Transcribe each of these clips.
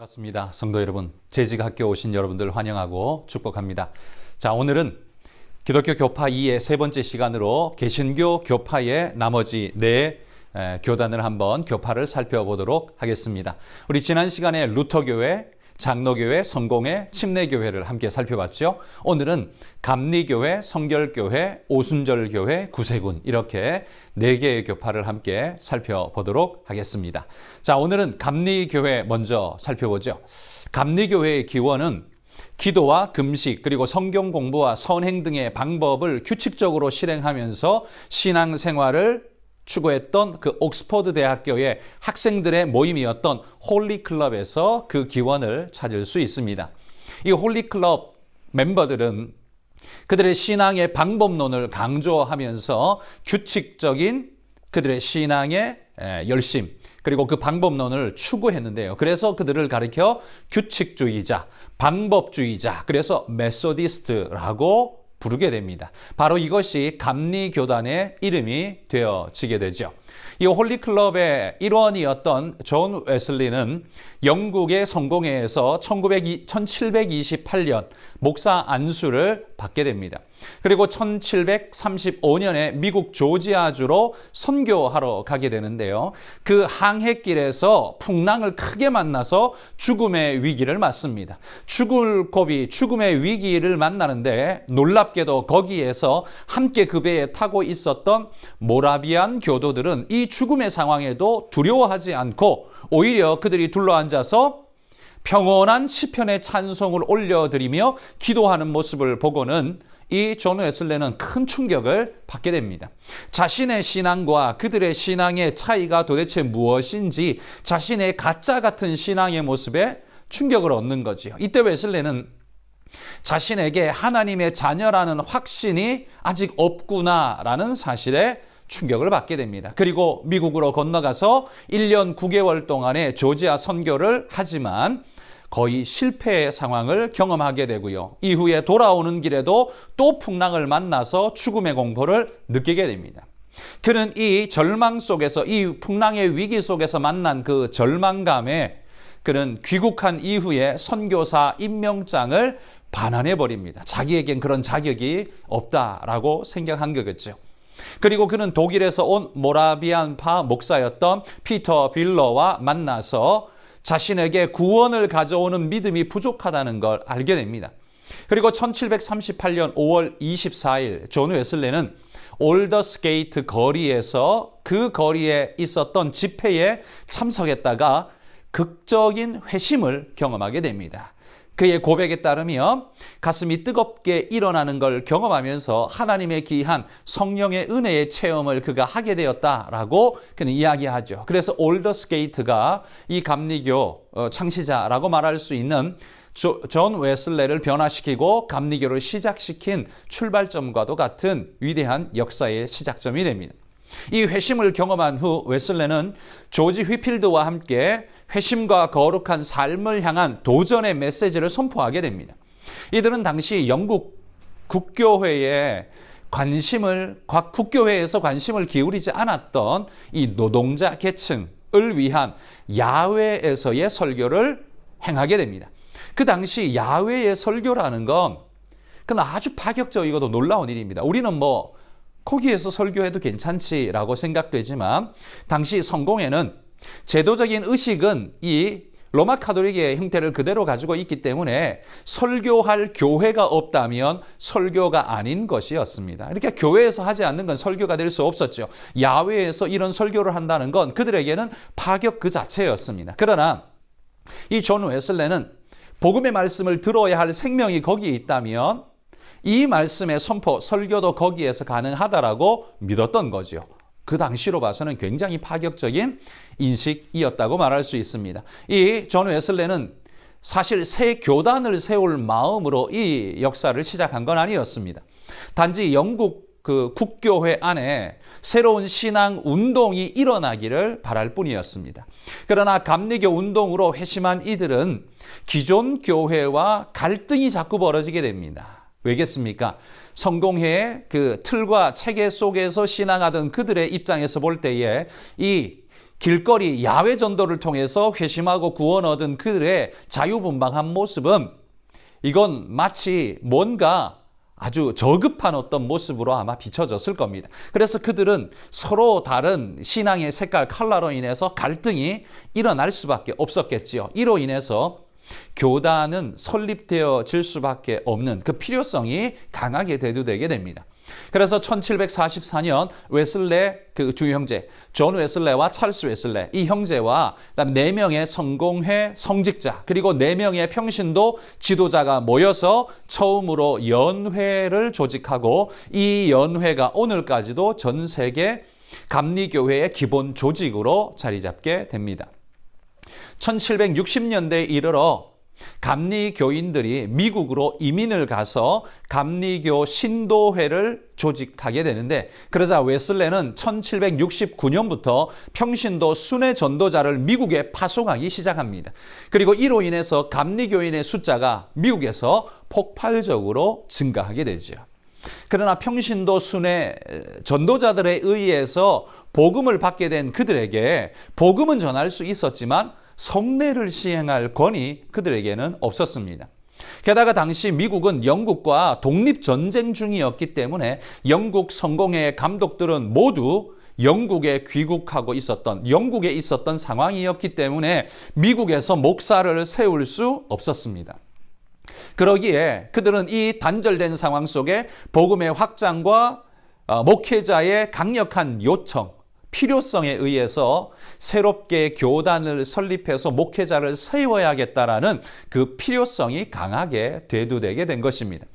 반갑습니다. 성도 여러분, 재직학교 오신 여러분들 환영하고 축복합니다. 자, 오늘은 기독교 교파 2의 세 번째 시간으로 개신교 교파의 나머지 네 교단을 한번 교파를 살펴보도록 하겠습니다. 우리 지난 시간에 루터교회, 장로교회, 성공회, 침례교회를 함께 살펴봤죠. 오늘은 감리교회, 성결교회, 오순절교회, 구세군 이렇게 네 개의 교파를 함께 살펴보도록 하겠습니다. 자, 오늘은 감리교회 먼저 살펴보죠. 감리교회의 기원은 기도와 금식 그리고 성경 공부와 선행 등의 방법을 규칙적으로 실행하면서 신앙생활을 추구했던 그 옥스퍼드 대학교의 학생들의 모임이었던 홀리클럽에서 그 기원을 찾을 수 있습니다. 이 홀리클럽 멤버들은 그들의 신앙의 방법론을 강조하면서 규칙적인 그들의 신앙의 열심 그리고 그 방법론을 추구했는데요. 그래서 그들을 가리켜 규칙주의자, 방법주의자, 그래서 메소디스트라고 부르게 됩니다. 바로 이것이 감리교단의 이름이 되어지게 되죠. 이 홀리클럽의 일원이었던 존 웨슬리는 영국의 성공회에서 1728년 목사 안수를 받게 됩니다. 그리고 1735년에 미국 조지아주로 선교하러 가게 되는데요. 그 항해길에서 풍랑을 크게 만나서 죽음의 위기를 맞습니다. 죽을 고비, 죽음의 위기를 만나는데 놀랍게도 거기에서 함께 그 배에 타고 있었던 모라비안 교도들은 이 죽음의 상황에도 두려워하지 않고 오히려 그들이 둘러앉아서 평온한 시편의 찬송을 올려드리며 기도하는 모습을 보고는 이 존 웨슬레는 큰 충격을 받게 됩니다. 자신의 신앙과 그들의 신앙의 차이가 도대체 무엇인지 자신의 가짜 같은 신앙의 모습에 충격을 얻는 거지요. 이때 웨슬레는 자신에게 하나님의 자녀라는 확신이 아직 없구나라는 사실에 충격을 받게 됩니다. 그리고 미국으로 건너가서 1년 9개월 동안의 조지아 선교를 하지만 거의 실패의 상황을 경험하게 되고요. 이후에 돌아오는 길에도 또 풍랑을 만나서 죽음의 공포를 느끼게 됩니다. 그는 이 절망 속에서, 이 풍랑의 위기 속에서 만난 그 절망감에 그는 귀국한 이후에 선교사 임명장을 반환해 버립니다. 자기에겐 그런 자격이 없다라고 생각한 거겠죠. 그리고 그는 독일에서 온 모라비안파 목사였던 피터 빌러와 만나서 자신에게 구원을 가져오는 믿음이 부족하다는 걸 알게 됩니다. 그리고 1738년 5월 24일 존 웨슬레는 올더스게이트 거리에서 그 거리에 있었던 집회에 참석했다가 극적인 회심을 경험하게 됩니다. 그의 고백에 따르면 가슴이 뜨겁게 일어나는 걸 경험하면서 하나님의 귀한 성령의 은혜의 체험을 그가 하게 되었다라고 그는 이야기하죠. 그래서 올더스게이트가 이 감리교 창시자라고 말할 수 있는 존 웨슬레를 변화시키고 감리교를 시작시킨 출발점과도 같은 위대한 역사의 시작점이 됩니다. 이 회심을 경험한 후 웨슬레는 조지 휘필드와 함께 회심과 거룩한 삶을 향한 도전의 메시지를 선포하게 됩니다. 이들은 당시 영국 국교회에 국교회에서 관심을 기울이지 않았던 이 노동자 계층을 위한 야외에서의 설교를 행하게 됩니다. 그 당시 야외의 설교라는 건 그건 아주 파격적이고도 놀라운 일입니다. 우리는 거기에서 설교해도 괜찮지라고 생각되지만 당시 성공회는 제도적인 의식은 이 로마 카톨릭의 형태를 그대로 가지고 있기 때문에 설교할 교회가 없다면 설교가 아닌 것이었습니다. 그러니까 교회에서 하지 않는 건 설교가 될 수 없었죠. 야외에서 이런 설교를 한다는 건 그들에게는 파격 그 자체였습니다. 그러나 이 존 웨슬레는 복음의 말씀을 들어야 할 생명이 거기에 있다면 이 말씀의 선포, 설교도 거기에서 가능하다라고 믿었던 거죠. 그 당시로 봐서는 굉장히 파격적인 인식이었다고 말할 수 있습니다. 이 존 웨슬레는 사실 새 교단을 세울 마음으로 이 역사를 시작한 건 아니었습니다. 단지 영국 그 국교회 안에 새로운 신앙 운동이 일어나기를 바랄 뿐이었습니다. 그러나 감리교 운동으로 회심한 이들은 기존 교회와 갈등이 자꾸 벌어지게 됩니다. 왜겠습니까? 성공회의 그 틀과 체계 속에서 신앙하던 그들의 입장에서 볼 때에 이 길거리 야외 전도를 통해서 회심하고 구원 얻은 그들의 자유분방한 모습은 이건 마치 뭔가 아주 저급한 어떤 모습으로 아마 비춰졌을 겁니다. 그래서 그들은 서로 다른 신앙의 색깔, 컬러로 인해서 갈등이 일어날 수밖에 없었겠지요. 이로 인해서 교단은 설립되어질 수밖에 없는 그 필요성이 강하게 대두되게 됩니다. 그래서 1744년 웨슬레 그 두 형제 존 웨슬레와 찰스 웨슬레 이 형제와 그다음 4명의 성공회 성직자 그리고 4명의 평신도 지도자가 모여서 처음으로 연회를 조직하고 이 연회가 오늘까지도 전 세계 감리교회의 기본 조직으로 자리 잡게 됩니다. 1760년대에 이르러 감리교인들이 미국으로 이민을 가서 감리교 신도회를 조직하게 되는데 그러자 웨슬레는 1769년부터 평신도 순회 전도자를 미국에 파송하기 시작합니다. 그리고 이로 인해서 감리교인의 숫자가 미국에서 폭발적으로 증가하게 되죠. 그러나 평신도 순회 전도자들에 의해서 복음을 받게 된 그들에게 복음은 전할 수 있었지만 성례를 시행할 권이 그들에게는 없었습니다. 게다가 당시 미국은 영국과 독립전쟁 중이었기 때문에 영국 성공회의 감독들은 모두 영국에 귀국하고 영국에 있었던 상황이었기 때문에 미국에서 목사를 세울 수 없었습니다. 그러기에 그들은 이 단절된 상황 속에 복음의 확장과 목회자의 강력한 요청, 필요성에 의해서 새롭게 교단을 설립해서 목회자를 세워야겠다라는 그 필요성이 강하게 대두되게 된 것입니다.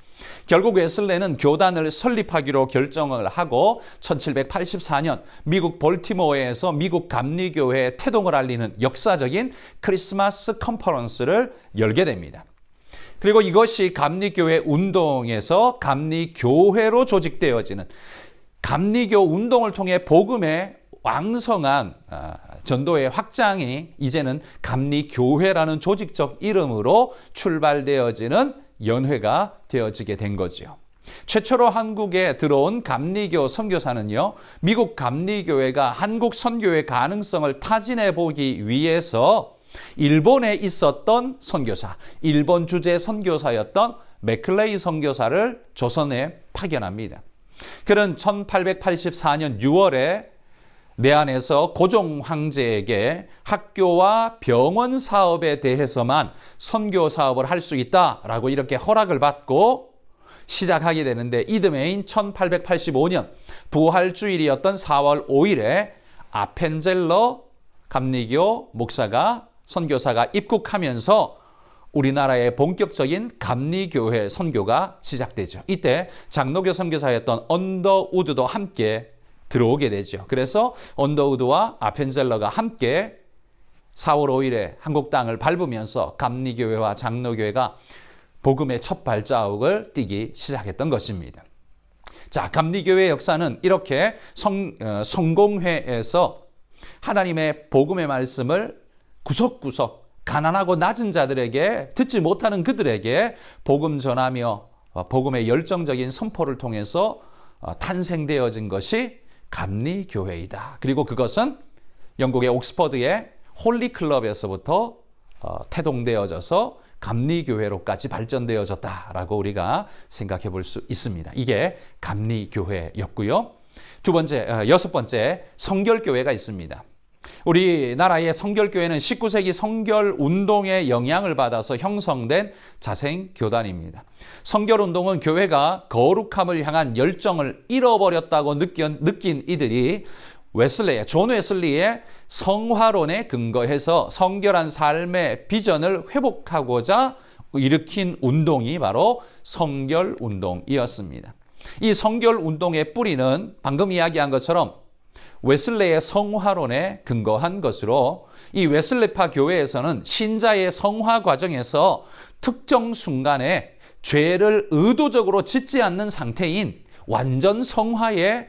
결국 웨슬레는 교단을 설립하기로 결정을 하고 1784년 미국 볼티모어에서 미국 감리교회의 태동을 알리는 역사적인 크리스마스 컨퍼런스를 열게 됩니다. 그리고 이것이 감리교회 운동에서 감리교회로 조직되어지는 감리교 운동을 통해 복음의 왕성한 전도의 확장이 이제는 감리교회라는 조직적 이름으로 출발되어지는 연회가 되어지게 된 거죠. 최초로 한국에 들어온 감리교 선교사는요, 미국 감리교회가 한국 선교의 가능성을 타진해 보기 위해서 일본에 있었던 선교사, 일본 주재 선교사였던 맥클레이 선교사를 조선에 파견합니다. 그는 1884년 6월에 내안에서 고종 황제에게 학교와 병원 사업에 대해서만 선교 사업을 할 수 있다라고 이렇게 허락을 받고 시작하게 되는데 이듬해인 1885년 부활주일이었던 4월 5일에 아펜젤러 감리교 목사가 선교사가 입국하면서 우리나라의 본격적인 감리교회 선교가 시작되죠. 이때 장로교 선교사였던 언더우드도 함께 들어오게 되죠. 그래서 언더우드와 아펜젤러가 함께 4월 5일에 한국 땅을 밟으면서 감리교회와 장로교회가 복음의 첫 발자국을 띄기 시작했던 것입니다. 자, 감리교회의 역사는 이렇게 성공회에서 하나님의 복음의 말씀을 구석구석 가난하고 낮은 자들에게 듣지 못하는 그들에게 복음 전하며 복음의 열정적인 선포를 통해서 탄생되어진 것이 감리교회이다. 그리고 그것은 영국의 옥스퍼드의 홀리클럽에서부터 태동되어져서 감리교회로까지 발전되어졌다라고 우리가 생각해 볼 수 있습니다. 이게 감리교회였고요. 여섯 번째, 성결교회가 있습니다. 우리나라의 성결교회는 19세기 성결운동의 영향을 받아서 형성된 자생교단입니다. 성결운동은 교회가 거룩함을 향한 열정을 잃어버렸다고 느낀 이들이 존 웨슬리의 성화론에 근거해서 성결한 삶의 비전을 회복하고자 일으킨 운동이 바로 성결운동이었습니다. 이 성결운동의 뿌리는 방금 이야기한 것처럼 웨슬레의 성화론에 근거한 것으로 이 웨슬레파 교회에서는 신자의 성화 과정에서 특정 순간에 죄를 의도적으로 짓지 않는 상태인 완전 성화에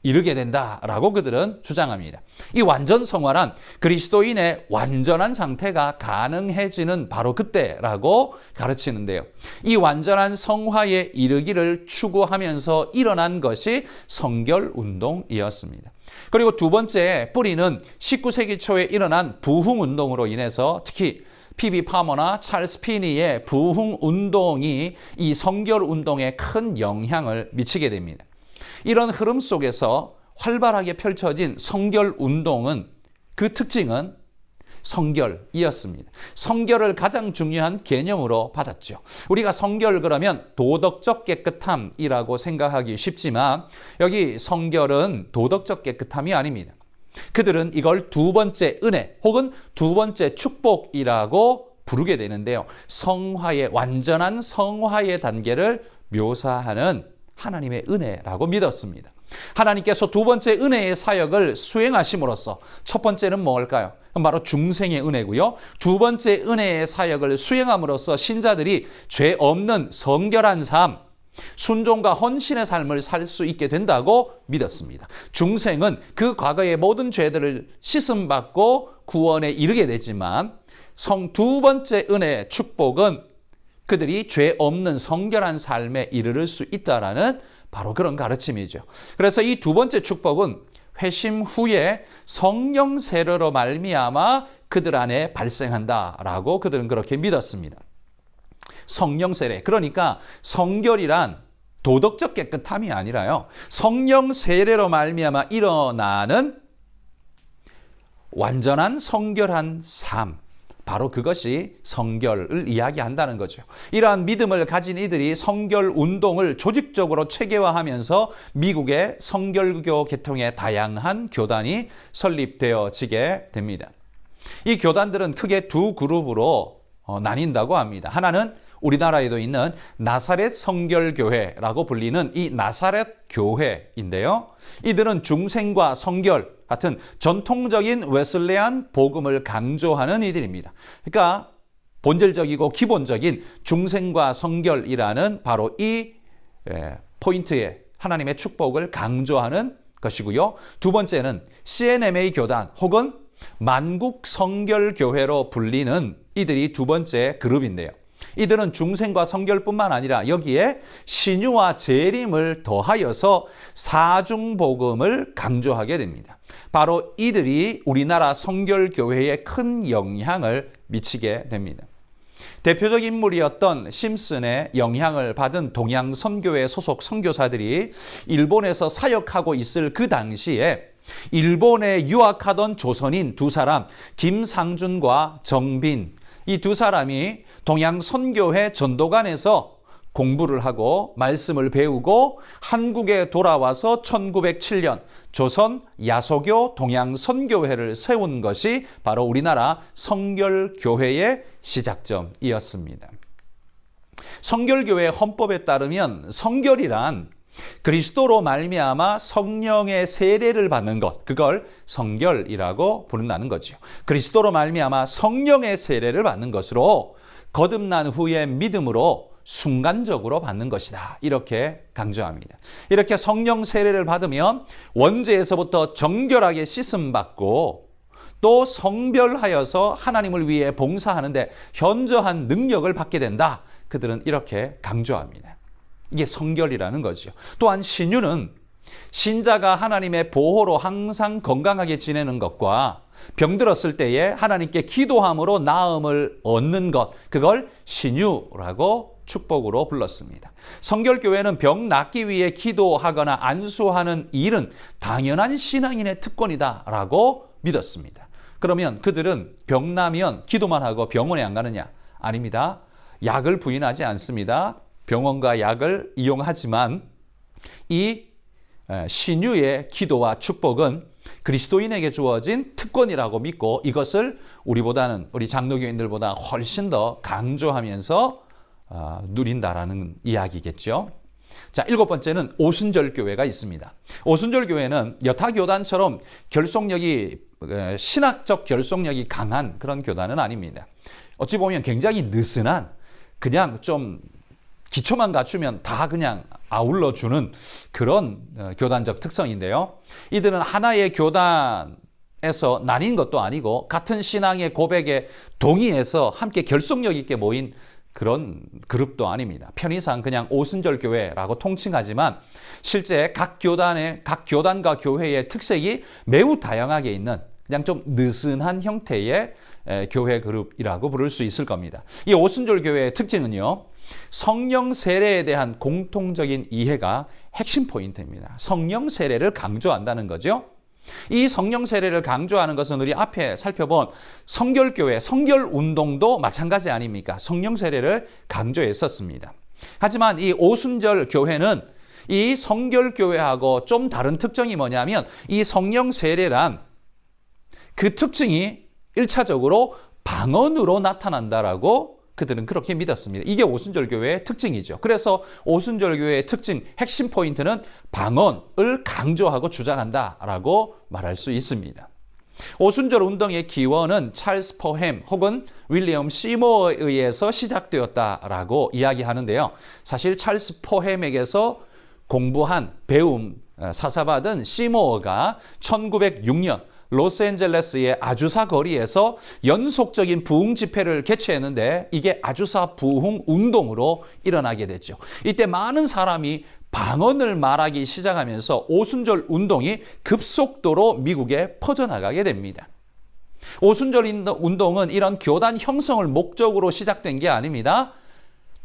이르게 된다라고 그들은 주장합니다. 이 완전 성화란 그리스도인의 완전한 상태가 가능해지는 바로 그때라고 가르치는데요. 이 완전한 성화에 이르기를 추구하면서 일어난 것이 성결운동이었습니다. 그리고 두 번째 뿌리는 19세기 초에 일어난 부흥운동으로 인해서 특히 P.B. 파머나 찰스 피니의 부흥운동이 이 성결운동에 큰 영향을 미치게 됩니다. 이런 흐름 속에서 활발하게 펼쳐진 성결운동은 그 특징은 성결이었습니다. 성결을 가장 중요한 개념으로 받았죠. 우리가 성결 그러면 도덕적 깨끗함이라고 생각하기 쉽지만 여기 성결은 도덕적 깨끗함이 아닙니다. 그들은 이걸 두 번째 은혜 혹은 두 번째 축복이라고 부르게 되는데요. 성화의 완전한 성화의 단계를 묘사하는 하나님의 은혜라고 믿었습니다. 하나님께서 두 번째 은혜의 사역을 수행하심으로써 첫 번째는 뭘까요? 바로 중생의 은혜고요. 두 번째 은혜의 사역을 수행함으로써 신자들이 죄 없는 성결한 삶, 순종과 헌신의 삶을 살 수 있게 된다고 믿었습니다. 중생은 그 과거의 모든 죄들을 씻음받고 구원에 이르게 되지만 두 번째 은혜의 축복은 그들이 죄 없는 성결한 삶에 이르를 수 있다라는 바로 그런 가르침이죠. 그래서 이 두 번째 축복은 회심 후에 성령 세례로 말미암아 그들 안에 발생한다라고 그들은 그렇게 믿었습니다. 성령 세례, 그러니까 성결이란 도덕적 깨끗함이 아니라요. 성령 세례로 말미암아 일어나는 완전한 성결한 삶, 바로 그것이 성결을 이야기한다는 거죠. 이러한 믿음을 가진 이들이 성결 운동을 조직적으로 체계화하면서 미국의 성결교 계통의 다양한 교단이 설립되어지게 됩니다. 이 교단들은 크게 두 그룹으로 나뉜다고 합니다. 하나는 우리나라에도 있는 나사렛 성결교회라고 불리는 이 나사렛 교회인데요. 이들은 중생과 성결 같은 전통적인 웨슬레안 복음을 강조하는 이들입니다. 그러니까 본질적이고 기본적인 중생과 성결이라는 바로 이 포인트에 하나님의 축복을 강조하는 것이고요. 두 번째는 CNMA 교단 혹은 만국 성결교회로 불리는 이들이 두 번째 그룹인데요. 이들은 중생과 성결뿐만 아니라 여기에 신유와 재림을 더하여서 사중복음을 강조하게 됩니다. 바로 이들이 우리나라 성결교회에 큰 영향을 미치게 됩니다. 대표적 인물이었던 심슨의 영향을 받은 동양선교회 소속 선교사들이 일본에서 사역하고 있을 그 당시에 일본에 유학하던 조선인 두 사람, 김상준과 정빈, 이 두 사람이 동양선교회 전도관에서 공부를 하고 말씀을 배우고 한국에 돌아와서 1907년 조선 야소교 동양선교회를 세운 것이 바로 우리나라 성결교회의 시작점이었습니다. 성결교회 헌법에 따르면 성결이란 그리스도로 말미암아 성령의 세례를 받는 것, 그걸 성결이라고 부른다는 거죠. 그리스도로 말미암아 성령의 세례를 받는 것으로 거듭난 후에 믿음으로 순간적으로 받는 것이다, 이렇게 강조합니다. 이렇게 성령 세례를 받으면 원죄에서부터 정결하게 씻음받고 또 성별하여서 하나님을 위해 봉사하는데 현저한 능력을 받게 된다, 그들은 이렇게 강조합니다. 이게 성결이라는 거죠. 또한 신유는 신자가 하나님의 보호로 항상 건강하게 지내는 것과 병들었을 때에 하나님께 기도함으로 나음을 얻는 것, 그걸 신유라고 축복으로 불렀습니다. 성결교회는 병 낫기 위해 기도하거나 안수하는 일은 당연한 신앙인의 특권이다라고 믿었습니다. 그러면 그들은 병 나면 기도만 하고 병원에 안 가느냐? 아닙니다. 약을 부인하지 않습니다. 병원과 약을 이용하지만 이 신유의 기도와 축복은 그리스도인에게 주어진 특권이라고 믿고 이것을 우리 장로교인들보다 훨씬 더 강조하면서 누린다라는 이야기겠죠. 자, 일곱 번째는 오순절교회가 있습니다. 오순절교회는 여타교단처럼 신학적 결속력이 강한 그런 교단은 아닙니다. 어찌 보면 굉장히 느슨한, 그냥 좀 기초만 갖추면 다 그냥 아울러주는 그런 교단적 특성인데요. 이들은 하나의 교단에서 나뉜 것도 아니고 같은 신앙의 고백에 동의해서 함께 결속력 있게 모인 그런 그룹도 아닙니다. 편의상 그냥 오순절 교회라고 통칭하지만 실제 각 교단과 교회의 특색이 매우 다양하게 있는 그냥 좀 느슨한 형태의 교회 그룹이라고 부를 수 있을 겁니다. 이 오순절 교회의 특징은요, 성령 세례에 대한 공통적인 이해가 핵심 포인트입니다. 성령 세례를 강조한다는 거죠. 이 성령 세례를 강조하는 것은 우리 앞에 살펴본 성결교회, 성결운동도 마찬가지 아닙니까? 성령 세례를 강조했었습니다. 하지만 이 오순절 교회는 이 성결교회하고 좀 다른 특징이 뭐냐면 이 성령 세례란 그 특징이 1차적으로 방언으로 나타난다라고 그들은 그렇게 믿었습니다. 이게 오순절 교회의 특징이죠. 그래서 오순절 교회의 특징, 핵심 포인트는 방언을 강조하고 주장한다라고 말할 수 있습니다. 오순절 운동의 기원은 찰스 포햄 혹은 윌리엄 시모어에 의해서 시작되었다라고 이야기하는데요. 사실 찰스 포햄에게서 공부한 배움, 사사받은 시모어가 1906년 로스앤젤레스의 아주사 거리에서 연속적인 부흥 집회를 개최했는데 이게 아주사 부흥 운동으로 일어나게 됐죠. 이때 많은 사람이 방언을 말하기 시작하면서 오순절 운동이 급속도로 미국에 퍼져나가게 됩니다. 오순절 운동은 이런 교단 형성을 목적으로 시작된 게 아닙니다.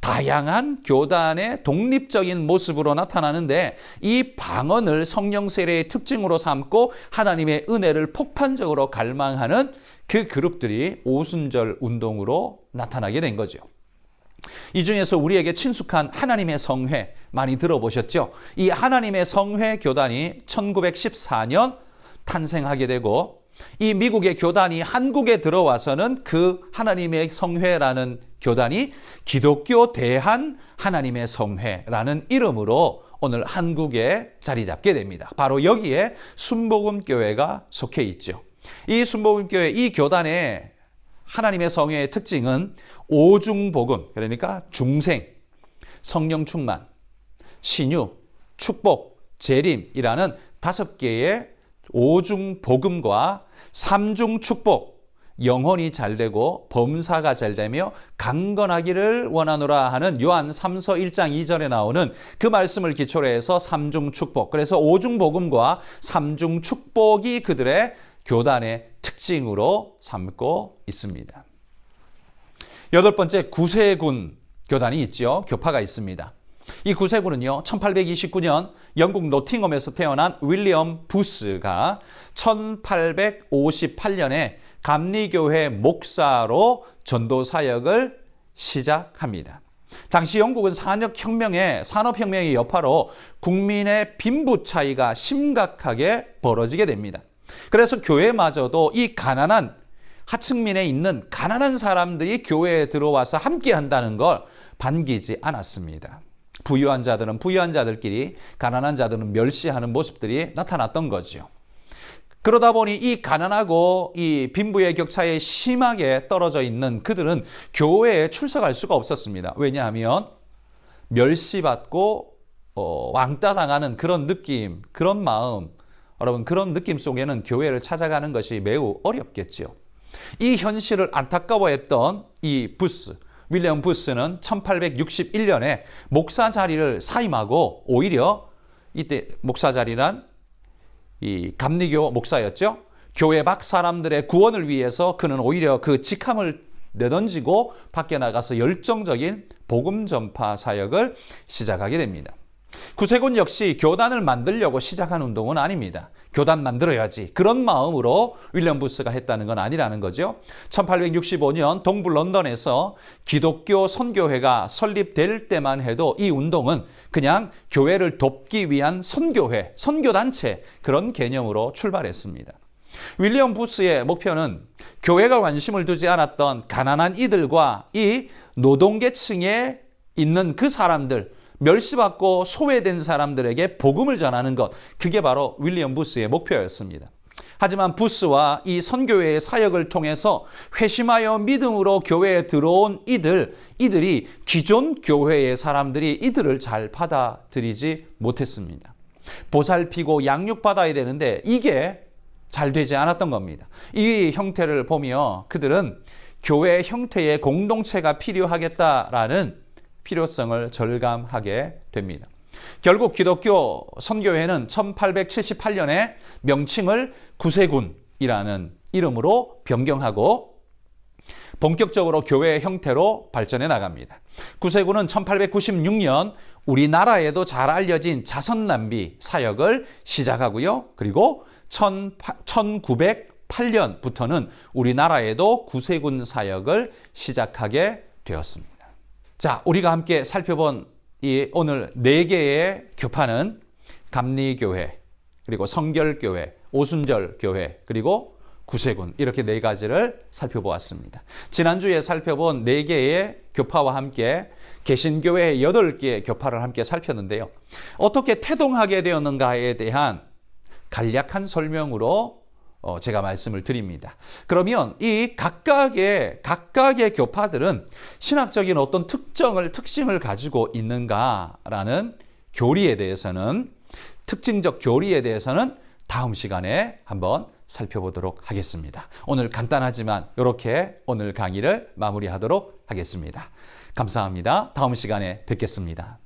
다양한 교단의 독립적인 모습으로 나타나는데 이 방언을 성령 세례의 특징으로 삼고 하나님의 은혜를 폭발적으로 갈망하는 그 그룹들이 오순절 운동으로 나타나게 된 거죠. 이 중에서 우리에게 친숙한 하나님의 성회 많이 들어보셨죠? 이 하나님의 성회 교단이 1914년 탄생하게 되고 이 미국의 교단이 한국에 들어와서는 그 하나님의 성회라는 교단이 기독교 대한 하나님의 성회라는 이름으로 오늘 한국에 자리 잡게 됩니다. 바로 여기에 순복음교회가 속해 있죠. 이 순복음교회, 이 교단의 하나님의 성회의 특징은 오중복음, 그러니까 중생, 성령 충만, 신유, 축복, 재림이라는 5개의 오중복음과 삼중축복, 영혼이 잘되고 범사가 잘되며 강건하기를 원하노라 하는 요한 3서 1장 2절에 나오는 그 말씀을 기초로 해서 삼중축복, 그래서 오중복음과 삼중축복이 그들의 교단의 특징으로 삼고 있습니다. 8번째, 구세군 교단이 있죠. 교파가 있습니다. 이 구세군은요, 1829년 영국 노팅엄에서 태어난 윌리엄 부스가 1858년에 감리교회 목사로 전도 사역을 시작합니다. 당시 영국은 산업혁명의 여파로 국민의 빈부 차이가 심각하게 벌어지게 됩니다. 그래서 교회마저도 이 가난한 하층민에 있는 가난한 사람들이 교회에 들어와서 함께 한다는 걸 반기지 않았습니다. 부유한 자들은 부유한 자들끼리, 가난한 자들은 멸시하는 모습들이 나타났던 거죠. 그러다 보니 이 가난하고 이 빈부의 격차에 심하게 떨어져 있는 그들은 교회에 출석할 수가 없었습니다. 왜냐하면 멸시받고 왕따당하는 그런 느낌, 그런 마음, 여러분 그런 느낌 속에는 교회를 찾아가는 것이 매우 어렵겠죠. 이 현실을 안타까워했던 이 윌리엄 부스는 1861년에 목사 자리를 사임하고 오히려 이때 목사 자리란 이 감리교 목사였죠. 교회 밖 사람들의 구원을 위해서 그는 오히려 그 직함을 내던지고 밖에 나가서 열정적인 복음 전파 사역을 시작하게 됩니다. 구세군 역시 교단을 만들려고 시작한 운동은 아닙니다. 교단 만들어야지 그런 마음으로 윌리엄 부스가 했다는 건 아니라는 거죠. 1865년 동부 런던에서 기독교 선교회가 설립될 때만 해도 이 운동은 그냥 교회를 돕기 위한 선교회, 선교단체 그런 개념으로 출발했습니다. 윌리엄 부스의 목표는 교회가 관심을 두지 않았던 가난한 이들과 이 노동계층에 있는 그 사람들, 멸시받고 소외된 사람들에게 복음을 전하는 것, 그게 바로 윌리엄 부스의 목표였습니다. 하지만 부스와 이 선교회의 사역을 통해서 회심하여 믿음으로 교회에 들어온 이들이 기존 교회의 사람들이 이들을 잘 받아들이지 못했습니다. 보살피고 양육받아야 되는데 이게 잘 되지 않았던 겁니다. 이 형태를 보며 그들은 교회 형태의 공동체가 필요하겠다라는 필요성을 절감하게 됩니다. 결국 기독교 선교회는 1878년에 명칭을 구세군이라는 이름으로 변경하고 본격적으로 교회 형태로 발전해 나갑니다. 구세군은 1896년 우리나라에도 잘 알려진 자선남비 사역을 시작하고요. 그리고 1908년부터는 우리나라에도 구세군 사역을 시작하게 되었습니다. 자, 우리가 함께 살펴본 이 오늘 4개의 교파는 감리교회, 그리고 성결교회, 오순절교회, 그리고 구세군, 이렇게 4가지를 살펴보았습니다. 지난주에 살펴본 4개의 교파와 함께 개신교회의 8개의 교파를 함께 살폈는데요. 어떻게 태동하게 되었는가에 대한 간략한 설명으로 제가 말씀을 드립니다. 그러면 이 각각의 교파들은 신학적인 어떤 특징을 가지고 있는가라는 특징적 교리에 대해서는 다음 시간에 한번 살펴보도록 하겠습니다. 오늘 간단하지만 이렇게 오늘 강의를 마무리하도록 하겠습니다. 감사합니다. 다음 시간에 뵙겠습니다.